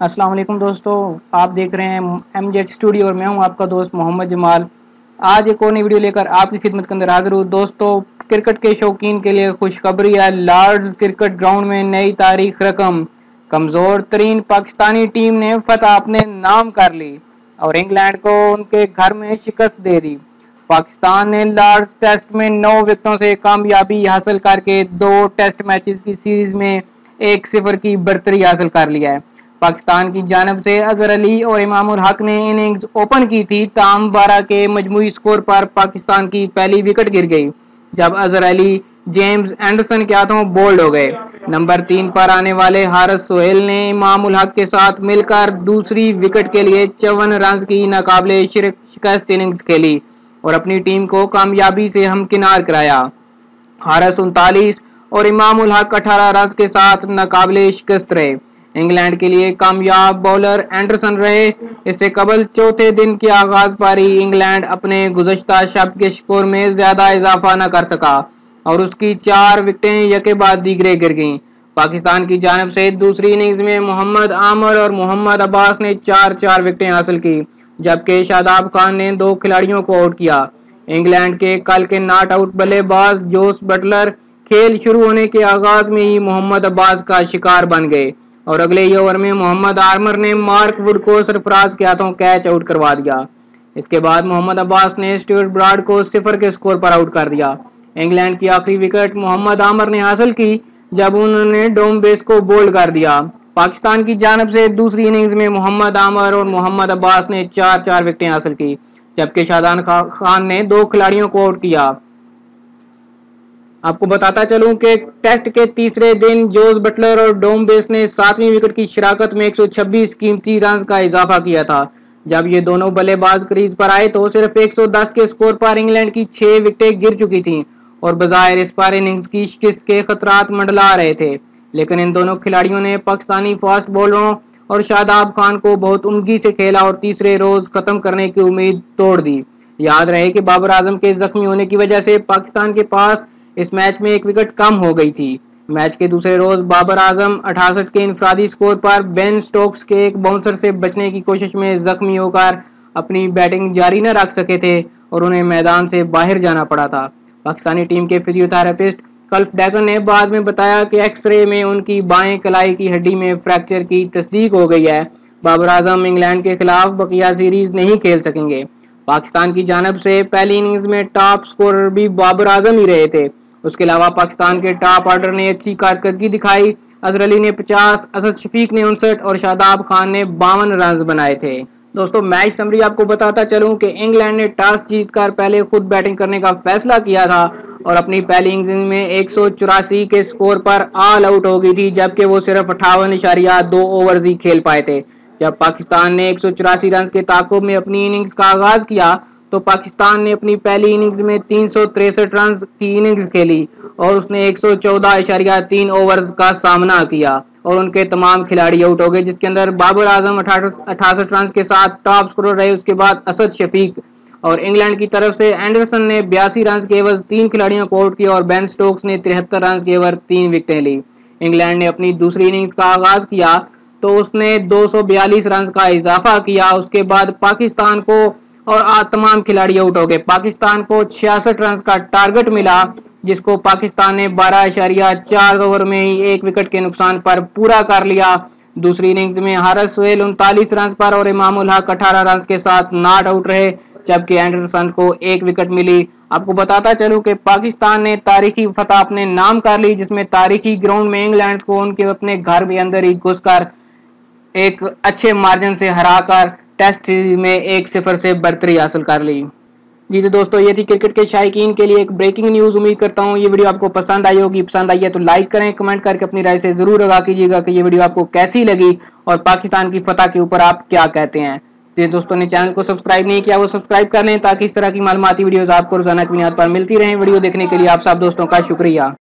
अस्सलाम वालेकुम दोस्तों, आप देख रहे हैं एमजेड स्टूडियो और मैं हूं आपका दोस्त मोहम्मद जमाल। आज एक और नई वीडियो लेकर आपकी खिदमत के अंदर हाजिर हूं। दोस्तों, क्रिकेट के शौकीन के लिए खुशखबरी है। लॉर्ड्स क्रिकेट ग्राउंड में नई तारीख रकम। कमज़ोर तरीन पाकिस्तानी टीम ने फतह अपने नाम कर ली और इंग्लैंड को उनके घर में शिकस्त दे दी। पाकिस्तान ने लॉर्ड्स टेस्ट में 9 विकेटों से कामयाबी हासिल करके 2 टेस्ट मैचेस की सीरीज में 1-0 की बढ़तरी हासिल कर लिया है। पाकिस्तान की जानब से अजहर अली और इमामुल हक ने इनिंग्स ओपन की थी, ताम 12 के मजमूई स्कोर पर पाकिस्तान की पहली विकेट गिर गई जब अजहर अली जेम्स एंडरसन के हाथों बोल्ड हो गए। नंबर 3 पर आने वाले हारिस सोहेल ने इमामुल हक के साथ मिलकर दूसरी विकेट के लिए 54 रन की नाकाबिले शिकस्त इनिंग्स खेली और अपनी टीम को कामयाबी से हमकिनार कराया। हारिस 39 और इमामुल हक 18 रन के साथ नाकाबिले शिकस्त रहे। इंग्लैंड के लिए कामयाब बॉलर एंडरसन रहे। इससे कबल चौथे दिन की आगाज पारी इंग्लैंड अपने गुज़श्ता शब के स्कोर में ज्यादा इजाफा न कर सका और उसकी 4 विकेटें यके बाद दीगरे गिर गईं। पाकिस्तान की जानब से दूसरी इनिंग्स में मोहम्मद आमर और मोहम्मद अब्बास ने 4-4 विकेटें हासिल की, जबकि शादाब खान ने 2 खिलाड़ियों को आउट किया। इंग्लैंड के कल के नॉट आउट बल्लेबाज जोस बटलर खेल शुरू होने के आगाज में ही मोहम्मद अब्बास का शिकार बन गए और अगले ही ओवर में मोहम्मद आर्मर ने मार्क वुड को सरफराज के हाथों कैच आउट करवा दिया। इसके बाद मोहम्मद अब्बास ने स्टुअर्ट ब्रॉड को 0 के स्कोर पर आउट कर दिया। इंग्लैंड की आखिरी विकेट मोहम्मद आमर ने हासिल की जब उन्होंने डोम बेस को बोल्ड कर दिया। पाकिस्तान की जानब से दूसरी इनिंग्स में मोहम्मद आमर और मोहम्मद अब्बास ने 4-4 विकेटें हासिल की, जबकि शादाब खान ने 2 खिलाड़ियों को आउट किया। आपको बताता चलूं कि टेस्ट के तीसरे दिन जोस बटलर और डोम बेस ने 7वीं विकेट की शिराकत में 126 कीमती रन का इजाफा किया था। जब ये दोनों बल्लेबाज क्रीज पर आए तो सिर्फ 110 के स्कोर पर इंग्लैंड की 6 विकेटें गिर चुकी थीं और बजाय इस पर इनिंग्स की शिकस्त के खतरात मंडला रहे थे, लेकिन इन दोनों खिलाड़ियों ने पाकिस्तानी फास्ट बॉलरों और शादाब खान को बहुत उमगी से खेला और तीसरे रोज खत्म करने की उम्मीद तोड़ दी। याद रहे कि बाबर आजम के जख्मी होने की वजह से पाकिस्तान के पास इस मैच में 1 विकेट कम हो गई थी। मैच के दूसरे रोज बाबर आजम 68 के इनफरादी स्कोर पर बेन स्टोक्स के एक बाउंसर से बचने की कोशिश में जख्मी होकर अपनी बैटिंग जारी न रख सके थे और उन्हें मैदान से बाहर जाना पड़ा था। पाकिस्तानी टीम के फिजियोथेरेपिस्ट कल्फ डैगन ने बाद में बताया कि एक्सरे में उनकी बाएं कलाई की हड्डी में फ्रैक्चर की तस्दीक हो गई है। बाबर आजम इंग्लैंड के खिलाफ बकिया सीरीज नहीं खेल सकेंगे। पाकिस्तान की जानब से पहली इनिंग्स में टॉप स्कोरर भी बाबर आजम ही रहे थे। उसके अलावा पाकिस्तान के टॉप ऑर्डर ने अच्छी कारकर्दगी दिखाई। अजहर अली ने 50, असद शफीक ने 59 और शादाब खान ने 52 रन बनाए थे। दोस्तों, मैच समरी आपको बताता चलूं कि इंग्लैंड ने टॉस जीतकर पहले खुद बैटिंग करने का फैसला किया था और अपनी पहली इनिंग्स में 184 के स्कोर पर ऑल आउट हो गई थी, जबकि वो सिर्फ 58.2 ओवर्स ही खेल पाए थे। जब पाकिस्तान ने 184 रन के ताकुब में अपनी इनिंग्स का आगाज किया तो पाकिस्तान ने अपनी पहली इनिंग्स में 363 रन की इनिंग्स खेली और उसने 114.3 ओवर्स का सामना किया और उनके तमाम खिलाड़ी आउट हो गए, जिसके अंदर बाबर आजम 68 रन के साथ टॉप स्कोरर रहे। उसके बाद असद शफीक और इंग्लैंड की तरफ से एंडरसन ने 82 रन के एवज 3 खिलाड़ियों को आउट किया और बेन स्टोक्स ने 73 रन के एवज 3 विकेटें ली। इंग्लैंड ने अपनी दूसरी इनिंग्स का आगाज किया तो उसने 242 रन का इजाफा किया। उसके बाद पाकिस्तान को और तमाम खिलाड़ी आउट हो गए। पाकिस्तान को 66 रन का टारगेट मिला, जिसको पाकिस्तान ने 12.4 ओवर में ही 1 विकेट के नुकसान पर पूरा कर लिया। दूसरी इनिंग्स में हारिस सोहेल 39 रन पर और इमामुल हक 18 रन के साथ नॉट आउट रहे, जबकि एंडरसन को 1 विकेट मिली। आपको बताता चलूं कि पाकिस्तान ने तारीखी फतह अपने नाम कर ली, जिसमें तारीखी ग्राउंड में इंग्लैंड को उनके अपने घर के अंदर ही घुसकर एक अच्छे मार्जिन से हराकर टेस्ट सीरीज में 1-0 से बढ़तरी हासिल कर ली। जी तो दोस्तों, ये थी क्रिकेट के शायकीन के लिए एक ब्रेकिंग न्यूज। उम्मीद करता हूँ ये वीडियो आपको पसंद आई होगी। पसंद आई है तो लाइक करें, कमेंट करके अपनी राय से जरूर आगाह कीजिएगा कि ये वीडियो आपको कैसी लगी और पाकिस्तान की फतह के ऊपर आप क्या कहते हैं। जिन दोस्तों ने चैनल को सब्सक्राइब नहीं किया वो सब्सक्राइब कर लें ताकि इस तरह की मालूमाती वीडियोस आपको रोजाना की बुनियाद पर मिलती रहें। वीडियो देखने के लिए आप सब दोस्तों का शुक्रिया।